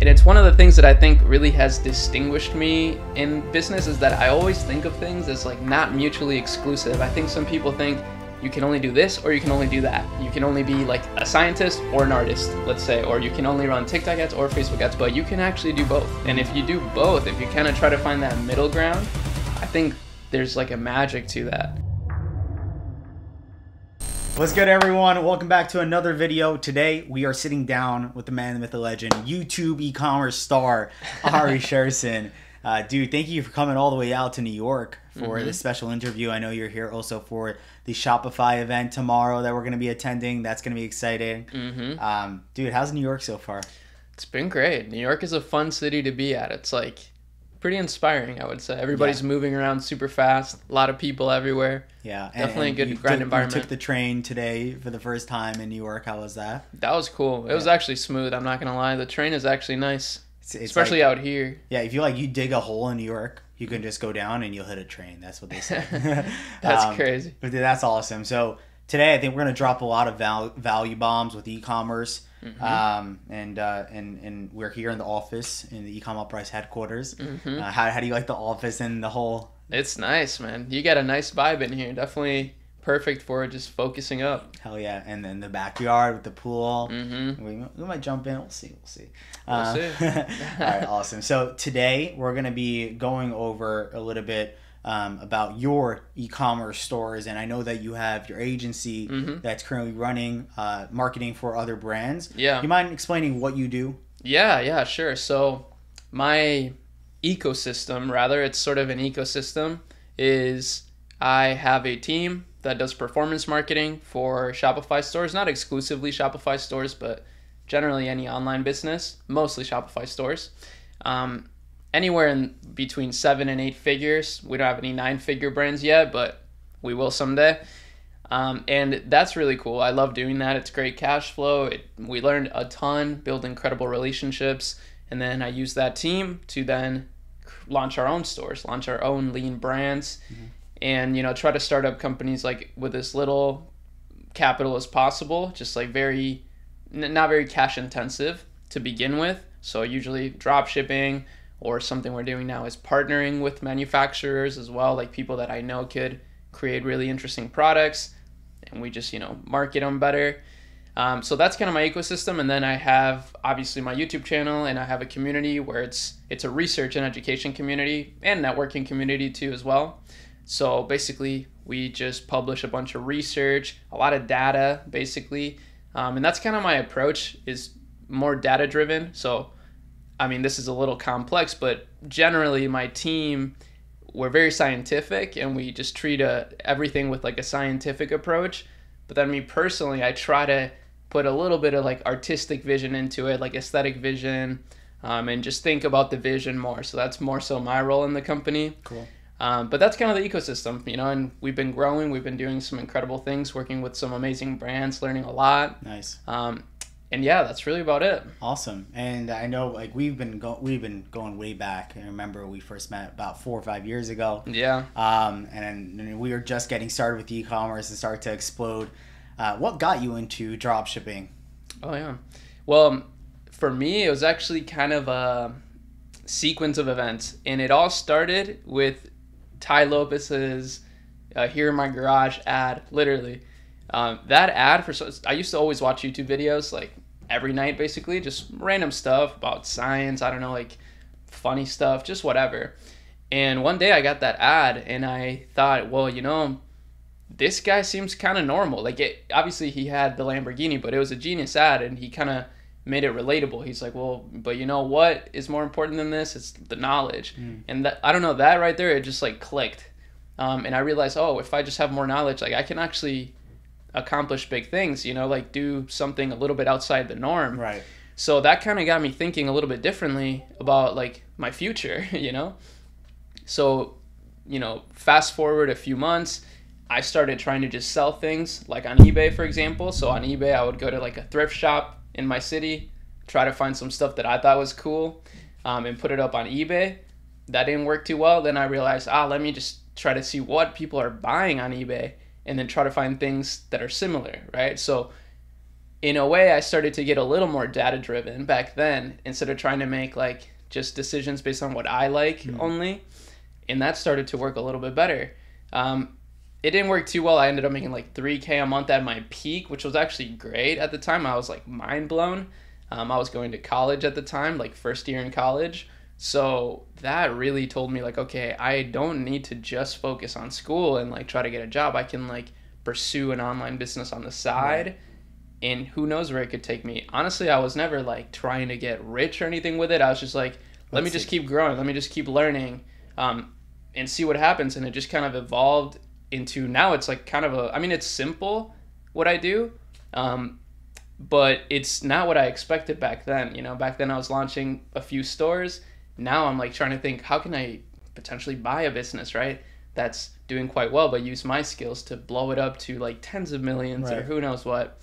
And it's one of the things that I think really has distinguished me in business, is that I always think of things as like not mutually exclusive. I think some people think you can only do this or you can only do that. You can only be like a scientist or an artist, let's say, or you can only run TikTok ads or Facebook ads, but you can actually do both. And if you do both, if you kind of try to find that middle ground, I think there's like a magic to that. What's good, everyone? Welcome back to another video. Today we are sitting down with the man, the myth, the legend, YouTube e-commerce star, Arie Scherson. Dude, thank you for coming all the way out to New York for this special interview. I know you're here also for the Shopify event tomorrow that we're going to be attending. That's going to be exciting. Dude, how's New York so far? It's been great. New York is a fun city to be at. It's like pretty inspiring, I would say. Everybody's moving around super fast. A lot of people everywhere. Yeah. Definitely a good grind environment. You took the train today for the first time in New York. How was that? That was cool. It was actually smooth. I'm not going to lie. The train is actually nice. It's especially like, out here. Yeah, if you dig a hole in New York, you can just go down and you'll hit a train. That's what they say. That's crazy. But dude, that's awesome. So today I think we're going to drop a lot of value bombs with e-commerce. And we're here in the office in the Ecom Uprise headquarters. How do you like the office and the whole? It's nice, man. You got a nice vibe in here. Definitely perfect for just focusing up. Hell yeah. And then the backyard with the pool. We might jump in. We'll see. We'll see. All right, awesome. So today we're going to be going over a little bit about your e-commerce stores, and I know that you have your agency that's currently running marketing for other brands. Yeah. You mind explaining what you do? Yeah, sure. So my ecosystem, rather, it's sort of an ecosystem, is I have a team that does performance marketing for Shopify stores, not exclusively Shopify stores, but generally any online business, mostly Shopify stores. Anywhere in between 7 and 8 figures. We don't have any 9-figure brands yet, but we will someday. And that's really cool. I love doing that. It's great cash flow. We learned a ton, build incredible relationships, and then I use that team to then launch our own stores, launch our own lean brands, and try to start up companies like with as little capital as possible, just like not very cash intensive to begin with. So usually drop shipping, or something we're doing now is partnering with manufacturers as well, like people that I know could create really interesting products, and we just market them better. So that's kind of my ecosystem. And then I have obviously my YouTube channel, and I have a community where it's a research and education community and networking community too as well. So basically we just publish a bunch of research, a lot of data basically, and that's kind of my approach, is more data driven. So I mean, this is a little complex, but generally my team, we're very scientific, and we just treat everything with like a scientific approach. But then me personally, I try to put a little bit of like artistic vision into it, like aesthetic vision, and just think about the vision more. So that's more so my role in the company. Cool. But that's kind of the ecosystem, and we've been growing. We've been doing some incredible things, working with some amazing brands, learning a lot. Nice. And yeah, that's really about it. Awesome. And I know like we've been going way back. I remember we first met about 4 or 5 years ago. Yeah. And we were just getting started with e-commerce and started to explode. What got you into drop shipping? Oh yeah. Well, for me, it was actually kind of a sequence of events, and it all started with Ty Lopez's "Here in My Garage" ad, literally. That ad, I used to always watch YouTube videos like every night, basically, just random stuff about science, I don't know, like funny stuff, just whatever. And one day I got that ad and I thought, well, this guy seems kind of normal. Like, obviously he had the Lamborghini, but it was a genius ad, and he kind of made it relatable. He's like, well, but you know what is more important than this? It's the knowledge. And I don't know, that right there, it just like clicked. And I realized, oh, if I just have more knowledge, like I can actually accomplish big things, like do something a little bit outside the norm. Right. So that kind of got me thinking a little bit differently about like my future, So, fast forward a few months, I started trying to just sell things like on eBay, for example. So on eBay, I would go to like a thrift shop in my city, try to find some stuff that I thought was cool, and put it up on eBay. That didn't work too well. Then I realized, let me just try to see what people are buying on eBay, and then try to find things that are similar, right? So in a way, I started to get a little more data driven back then instead of trying to make like just decisions based on what I like only. And that started to work a little bit better. It didn't work too well. I ended up making like 3K a month at my peak, which was actually great at the time. I was like mind blown. I was going to college at the time, like first year in college. So that really told me like, okay, I don't need to just focus on school and like try to get a job. I can like pursue an online business on the side. Right. And who knows where it could take me. Honestly, I was never like trying to get rich or anything with it. I was just like, let me just keep growing. Let me just keep learning and see what happens. And it just kind of evolved into now it's like kind of it's simple what I do, but it's not what I expected back then. You know, back then I was launching a few stores. Now I'm like trying to think, how can I potentially buy a business, right, that's doing quite well, but use my skills to blow it up to like tens of millions or who knows what.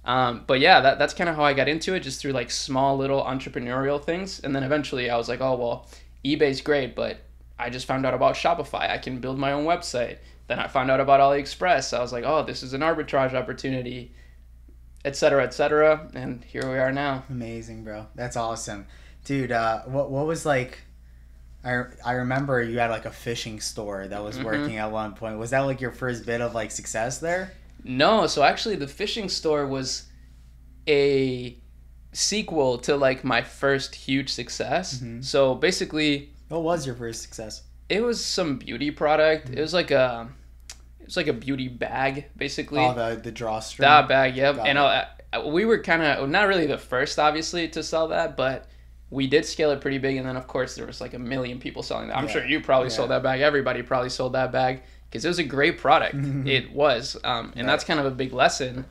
But yeah, that's kind of how I got into it, just through like small little entrepreneurial things. And then eventually I was like, oh, well, eBay's great, but I just found out about Shopify. I can build my own website. Then I found out about AliExpress. I was like, oh, this is an arbitrage opportunity, et cetera, and here we are now. Amazing, bro. That's awesome. Dude, what was like, I remember you had like a fishing store that was working at one point. Was that like your first bit of like success there? No, so actually the fishing store was a sequel to like my first huge success. So basically, what was your first success? It was some beauty product. It was like a beauty bag, basically. Oh, the drawstring. That bag, yep. And we were kind of not really the first, obviously, to sell that, but we did scale it pretty big. And then, of course, there was like 1 million people selling that. I'm sure you probably sold that bag. Everybody probably sold that bag because it was a great product. It was, and that's kind of a big lesson,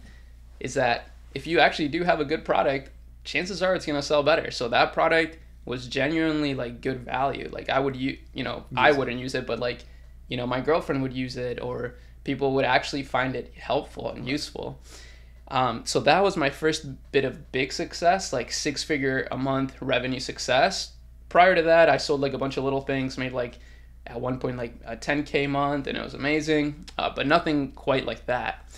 is that if you actually do have a good product, chances are it's gonna sell better. So that product was genuinely like good value. Like I would I wouldn't use it, but like, my girlfriend would use it, or people would actually find it helpful and useful. So that was my first bit of big success, like 6-figure a month revenue success. Prior to that, I sold like a bunch of little things, made like at one point like a 10K month, and it was amazing, but nothing quite like that.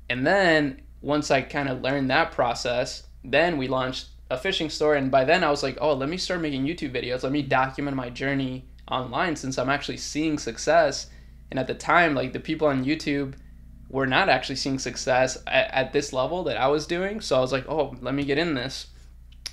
And then once I kind of learned that process, then we launched a fishing store. And by then I was like, oh, let me start making YouTube videos. Let me document my journey online, since I'm actually seeing success. And at the time, like the people on YouTube were not actually seeing success at this level that I was doing. So I was like, oh, let me get in this.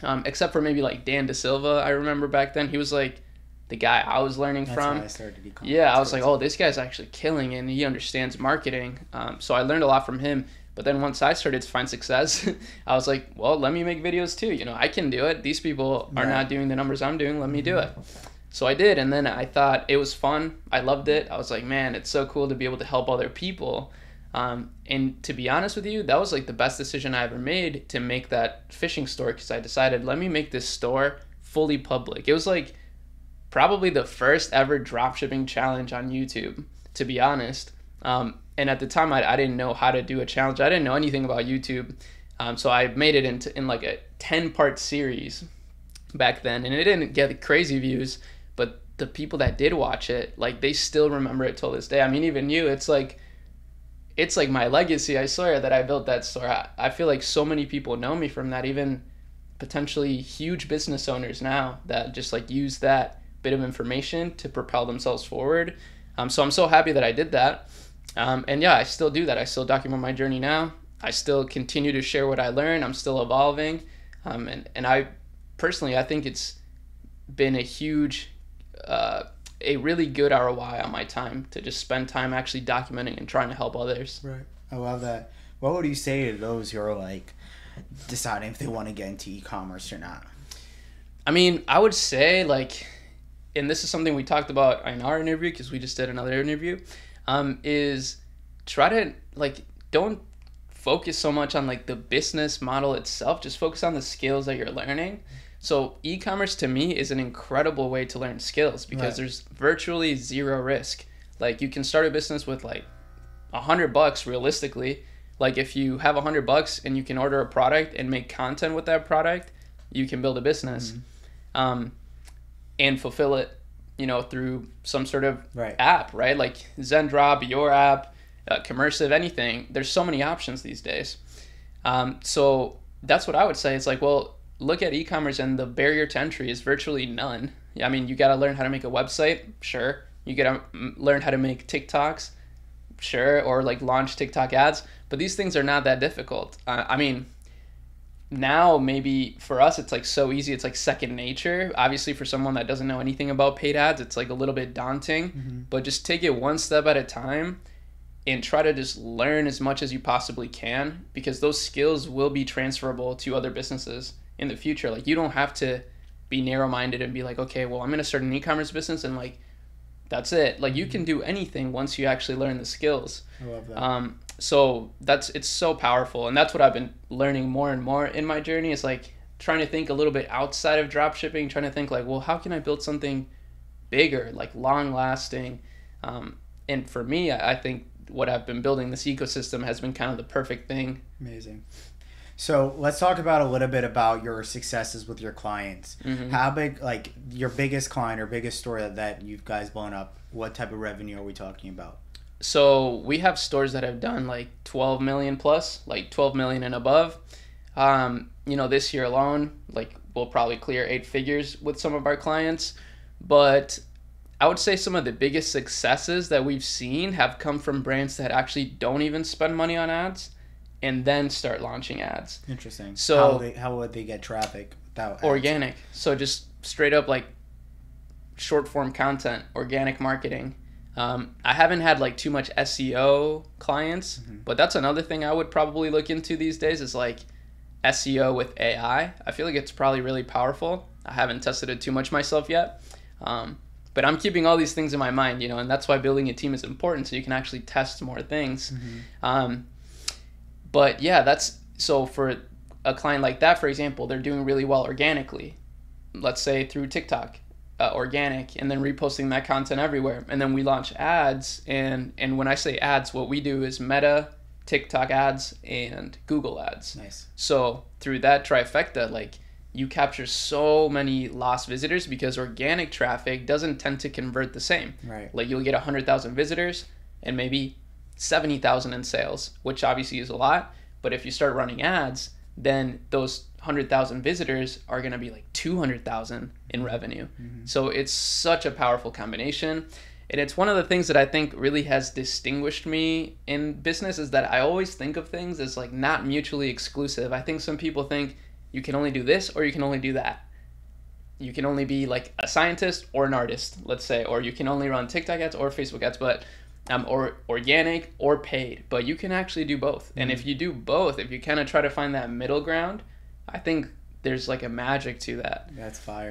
Except for maybe like Dan DeSilva, I remember back then. He was like the guy I was learning from. That's how I started e-commerce. Yeah, I was like, oh, this guy's actually killing it, and he understands marketing. So I learned a lot from him. But then once I started to find success, I was like, well, let me make videos too. I can do it. These people are not doing the numbers I'm doing. Let me do it. So I did. And then I thought it was fun. I loved it. I was like, man, it's so cool to be able to help other people. And to be honest with you, that was like the best decision I ever made, to make that fishing store, because I decided, let me make this store fully public. It was like probably the first ever dropshipping challenge on YouTube, to be honest. And at the time, I didn't know how to do a challenge. I didn't know anything about YouTube. So I made it in like a 10-part series back then. And it didn't get crazy views, but the people that did watch it, like they still remember it till this day. I mean, even you, it's like my legacy, I swear, that I built that store. I feel like so many people know me from that, even potentially huge business owners now that just like use that bit of information to propel themselves forward. So I'm so happy that I did that. And yeah, I still do that. I still document my journey now. I still continue to share what I learn. I'm still evolving. And I personally, I think it's been a huge, a really good ROI on my time, to just spend time actually documenting and trying to help others. Right. I love that. What would you say to those who are like deciding if they want to get into e-commerce or not? I mean, I would say like, and this is something we talked about in our interview, because we just did another interview, is try to like, don't focus so much on like the business model itself. Just focus on the skills that you're learning. So e-commerce to me is an incredible way to learn skills, because there's virtually zero risk. Like you can start a business with like $100 realistically. Like if you have $100 and you can order a product and make content with that product, you can build a business, and fulfill it, through some sort of app, right? Like Zendrop, your app, Commercive, anything. There's so many options these days. So that's what I would say. It's like, well, look at e-commerce and the barrier to entry is virtually none. I mean, you got to learn how to make a website, sure. You got to learn how to make TikToks, sure, or like launch TikTok ads. But these things are not that difficult. I mean, now maybe for us it's like so easy, it's like second nature. Obviously for someone that doesn't know anything about paid ads, it's like a little bit daunting, but just take it one step at a time and try to just learn as much as you possibly can, because those skills will be transferable to other businesses in the future. Like you don't have to be narrow-minded and be like, okay, well, I'm going to start an e-commerce business and like that's it. Like you can do anything once you actually learn the skills. I love that. So it's so powerful, and that's what I've been learning more and more in my journey, is like trying to think a little bit outside of dropshipping, trying to think like, well, how can I build something bigger, like long lasting? And for me, I think what I've been building, this ecosystem, has been kind of the perfect thing. Amazing. So let's talk about a little bit about your successes with your clients. How big, like your biggest client or biggest store that you guys blown up, what type of revenue are we talking about? So we have stores that have done like 12 million plus, like 12 million and above. This year alone, like we'll probably clear 8 figures with some of our clients. But I would say some of the biggest successes that we've seen have come from brands that actually don't even spend money on ads and then start launching ads. Interesting. So how would they get traffic without ads? Organic. So just straight up like short form content, organic marketing. I haven't had like too much SEO clients, but that's another thing I would probably look into these days, is like SEO with AI. I feel like it's probably really powerful. I haven't tested it too much myself yet, but I'm keeping all these things in my mind, and that's why building a team is important, so you can actually test more things. But yeah, so for a client like that, for example, they're doing really well organically, let's say through TikTok. Organic, and then reposting that content everywhere, and then we launch ads, and when I say ads, what we do is Meta, TikTok ads, and Google ads. Nice. So through that trifecta, like you capture so many lost visitors, because organic traffic doesn't tend to convert the same. Right. Like you'll get 100,000 visitors and maybe 70,000 in sales, which obviously is a lot, but if you start running ads, then those 100,000 visitors are going to be like 200,000 in revenue. So it's such a powerful combination. And it's one of the things that I think really has distinguished me in business, is that I always think of things as like not mutually exclusive. I think some people think you can only do this or you can only do that. You can only be like a scientist or an artist, let's say, or you can only run TikTok ads or Facebook ads, but or organic or paid, but you can actually do both. And if you do both, if you kind of try to find that middle ground, I think there's like a magic to that. That's fire.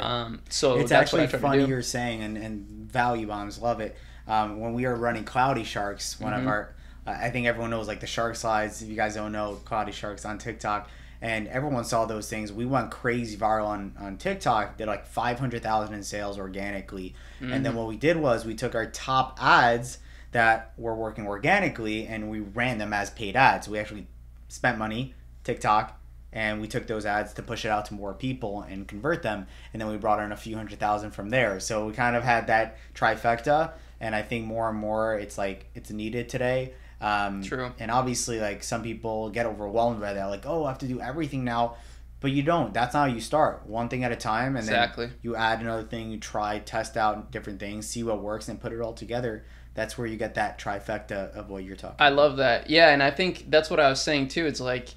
So it's that's actually what I try funny to do. you're saying, and value bombs, love it. When we were running Cloudy Sharks, one of our, I think everyone knows like the shark slides. If you guys don't know, Cloudy Sharks on TikTok, and everyone saw those things. We went crazy viral on TikTok. Did like 500,000 in sales organically, and then what we did was we took our top ads that were working organically and we ran them as paid ads. We actually spent money, TikTok, and we took those ads to push it out to more people and convert them, and then we brought in a few 100,000 from there. So we kind of had that trifecta, and I think more and more it's like it's needed today. True. And obviously, like some people get overwhelmed by that, like, oh, I have to do everything now, but you don't. That's not how you start. One thing at a time, and then you add another thing. You try, test out different things, see what works, and put it all together. That's where you get that trifecta of what you're talking about. I love that. Yeah, and I think that's what I was saying too. It's like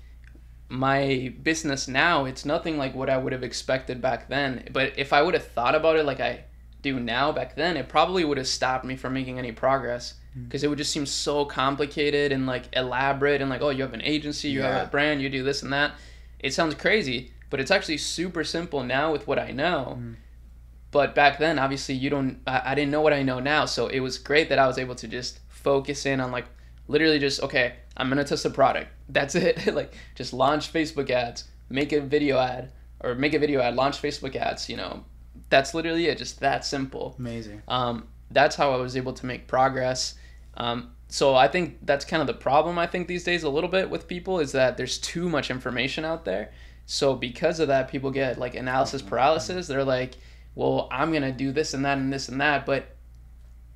my business now, it's nothing like what I would have expected back then. But if I would have thought about it like I do now back then, it probably would have stopped me from making any progress, because it would just seem so complicated and like elaborate, and like, oh, you have an agency, you have a brand, you do this and that. It sounds crazy, but it's actually super simple now with what I know. But back then, obviously, I didn't know what I know now. So it was great that I was able to just focus in on like literally just, okay, I'm going to test a product. That's it. Like just launch Facebook ads, make a video ad, launch Facebook ads, that's literally it. Just that simple. Amazing. That's how I was able to make progress. So I think that's kind of the problem, I think, these days a little bit with people, is that there's too much information out there. So because of that, people get like analysis paralysis. They're like, well, I'm going to do this and that and this and that. But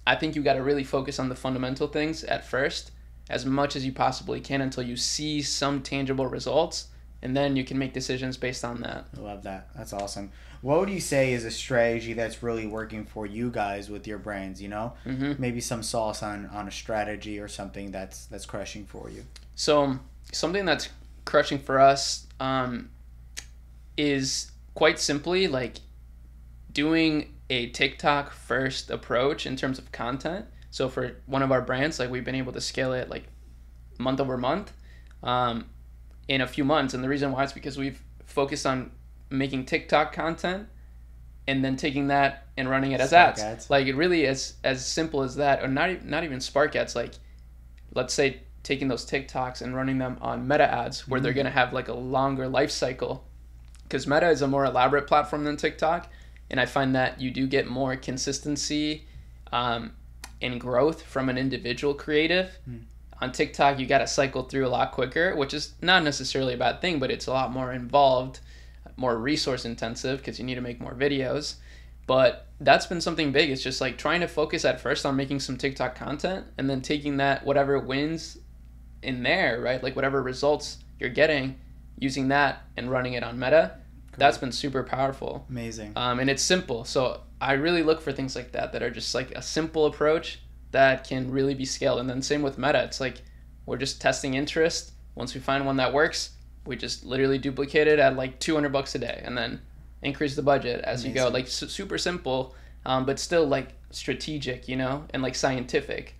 I think you got to really focus on the fundamental things at first, as much as you possibly can until you see some tangible results, and then you can make decisions based on that. I love that. That's awesome. What would you say is a strategy that's really working for you guys with your brands, you know? Maybe some sauce on a strategy or something that's crushing for you. So something that's crushing for us is quite simply like doing a TikTok first approach in terms of content. So for one of our brands, like we've been able to scale it like month over month in a few months. And the reason why is because we've focused on making TikTok content and then taking that and running it as ads. Like it really is as simple as that, or not even Spark ads. Like let's say taking those TikToks and running them on Meta ads where they're going to have like a longer life cycle, because Meta is a more elaborate platform than TikTok. And I find that you do get more consistency and growth from an individual creative. On TikTok, you got to cycle through a lot quicker, which is not necessarily a bad thing, but it's a lot more involved, more resource intensive because you need to make more videos. But that's been something big. It's just like trying to focus at first on making some TikTok content and then taking that, whatever wins in there, right? Like whatever results you're getting, using that and running it on Meta. Cool. That's been super powerful. Amazing. And it's simple. So I really look for things like that are just like a simple approach that can really be scaled. And then same with Meta. It's like we're just testing interest. Once we find one that works, we just literally duplicate it at like $200 a day and then increase the budget as you go. Like super simple, but still like strategic, you know, and like scientific,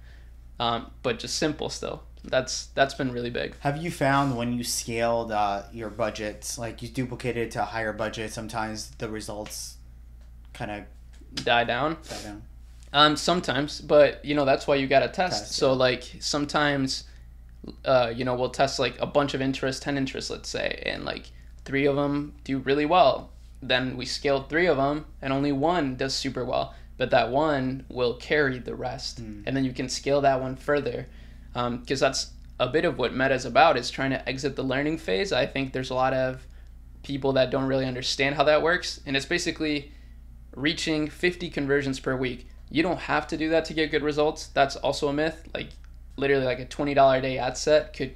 but just simple still. That's been really big. Have you found when you scaled your budgets, like you duplicated it to a higher budget, sometimes the results kind of die down? Sometimes, but you know, that's why you got to test. So like sometimes, you know, we'll test like a bunch of interests, 10 interests, let's say, and like 3 of them do really well. Then we scaled 3 of them and only 1 does super well, but that 1 will carry the rest. And then you can scale that one further. Because that's a bit of what Meta is about, is trying to exit the learning phase. I think there's a lot of people that don't really understand how that works. And it's basically reaching 50 conversions per week. You don't have to do that to get good results. That's also a myth. Like literally like a $20 a day ad set could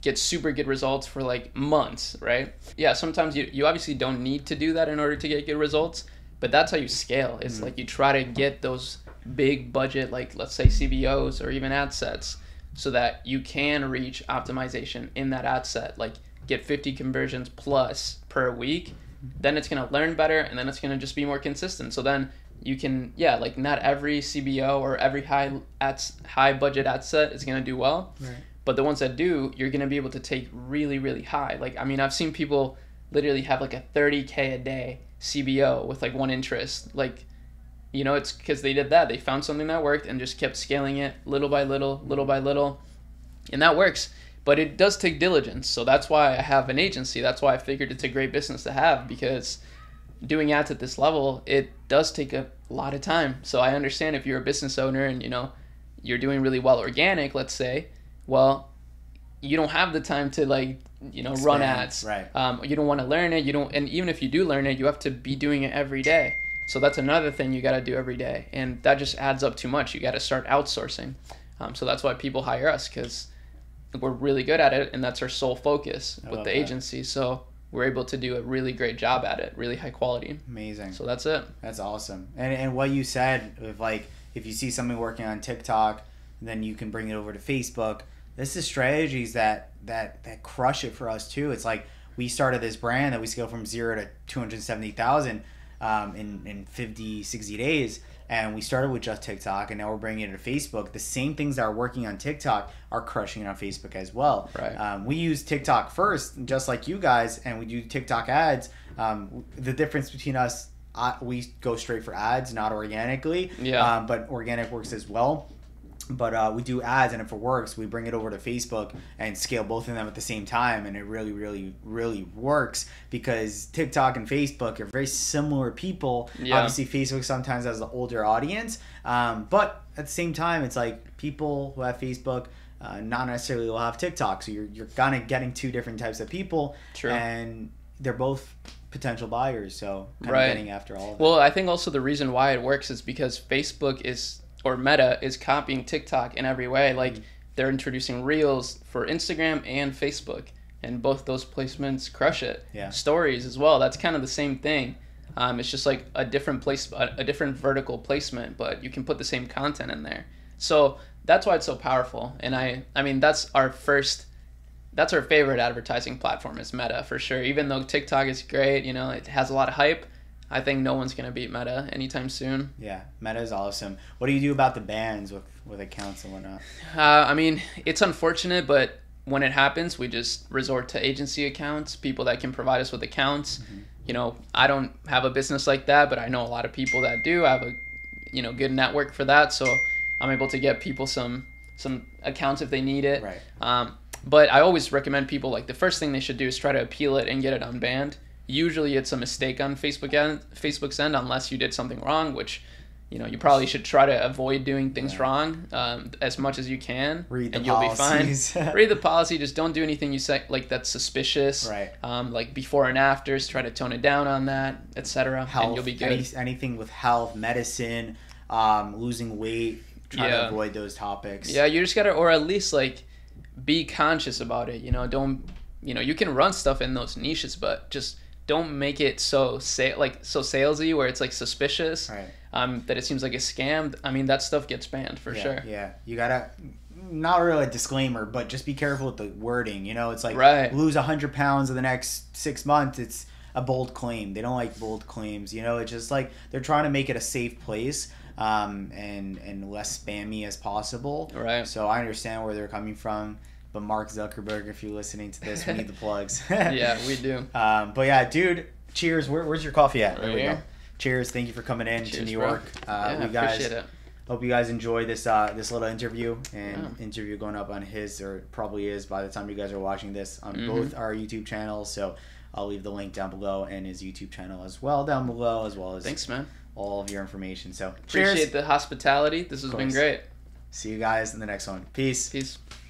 get super good results for like months, right? Yeah, sometimes you obviously don't need to do that in order to get good results, but that's how you scale. It's like you try to get those big budget, like let's say CBOs or even ad sets, so that you can reach optimization in that ad set, like get 50 conversions plus per week. Then it's going to learn better, and then it's going to just be more consistent. So then you can, like not every CBO or every high budget ad set is going to do well, right? But the ones that do, you're going to be able to take really, really high. Like, I mean, I've seen people literally have like a 30K a day CBO with like 1 interest. Like, you know, it's because they did that. They found something that worked and just kept scaling it little by little, little by little. And that works. But it does take diligence. So that's why I have an agency. That's why I figured it's a great business to have, because doing ads at this level, it does take a lot of time. So I understand if you're a business owner and, you know, you're doing really well organic, let's say, well, you don't have the time to like, you know, run ads. Right. You don't want to learn it. And even if you do learn it, you have to be doing it every day. So that's another thing you got to do every day. And that just adds up too much. You got to start outsourcing. So that's why people hire us, because we're really good at it. And that's our sole focus with the agency. So we're able to do a really great job at it, really high quality. Amazing. So that's it. That's awesome. And what you said, of like, if you see something working on TikTok, then you can bring it over to Facebook. This is strategies that crush it for us too. It's like we started this brand that we scaled from 0 to 270,000 in 50, 60 days. And we started with just TikTok, and now we're bringing it to Facebook. The same things that are working on TikTok are crushing it on Facebook as well. Right. We use TikTok first, just like you guys, and we do TikTok ads. The difference between us, we go straight for ads, not organically. Yeah. But organic works as well. But we do ads, and if it works, we bring it over to Facebook and scale both of them at the same time, and it really, really, really works, because TikTok and Facebook are very similar people. Yeah. Obviously, Facebook sometimes has the older audience, but at the same time, it's like people who have Facebook not necessarily will have TikTok, so you're kind of getting 2 different types of people. True. And they're both potential buyers, so kind right. of getting after all of it. Well, I think also the reason why it works is because Facebook or Meta is copying TikTok in every way. Like they're introducing Reels for Instagram and Facebook, and both those placements crush it. Yeah. Stories as well. That's kind of the same thing. It's just like a different a different vertical placement, but you can put the same content in there. So that's why it's so powerful. And I mean, that's our favorite advertising platform is Meta for sure. Even though TikTok is great, you know, it has a lot of hype. I think no one's gonna beat Meta anytime soon. Yeah, Meta is awesome. What do you do about the bans with accounts and whatnot? I mean, it's unfortunate, but when it happens, we just resort to agency accounts, people that can provide us with accounts. Mm-hmm. You know, I don't have a business like that, but I know a lot of people that do. I have a, you know, good network for that, so I'm able to get people some accounts if they need it. Right. But I always recommend people, like, the first thing they should do is try to appeal it and get it unbanned. Usually it's a mistake on Facebook's end, unless you did something wrong, which, you know, you probably should try to avoid doing things wrong as much as you can. Read the and policies. You'll be fine. Read the policy. Just don't do anything you say like that's suspicious. Right. Like before and afters. Try to tone it down on that, etc. And you'll be good. Anything with health, medicine, losing weight. Try to avoid those topics. Yeah, you just gotta, or at least like be conscious about it. You know, don't. You know, you can run stuff in those niches, but just don't make it so salesy where it's like suspicious. Right. That it seems like a scam. I mean, that stuff gets banned for sure. Yeah, you gotta, not really a disclaimer, but just be careful with the wording. You know, it's like lose 100 pounds in the next 6 months. It's a bold claim. They don't like bold claims. You know, it's just like they're trying to make it a safe place, and less spammy as possible. Right. So I understand where they're coming from. But Mark Zuckerberg, if you're listening to this, we need the plugs. Yeah, we do. But yeah, dude, cheers. Where's your coffee at? Right there we here. go. Cheers. Thank you for coming in to New York. Yeah, we guys appreciate it. hope you guys enjoy this little interview, and interview going up on his, or probably is by the time you guys are watching this, on both our YouTube channels. So I'll leave the link down below, and his YouTube channel as well down below, as well as thanks, man. All of your information. So appreciate the hospitality. This has been great. See you guys in the next one. Peace.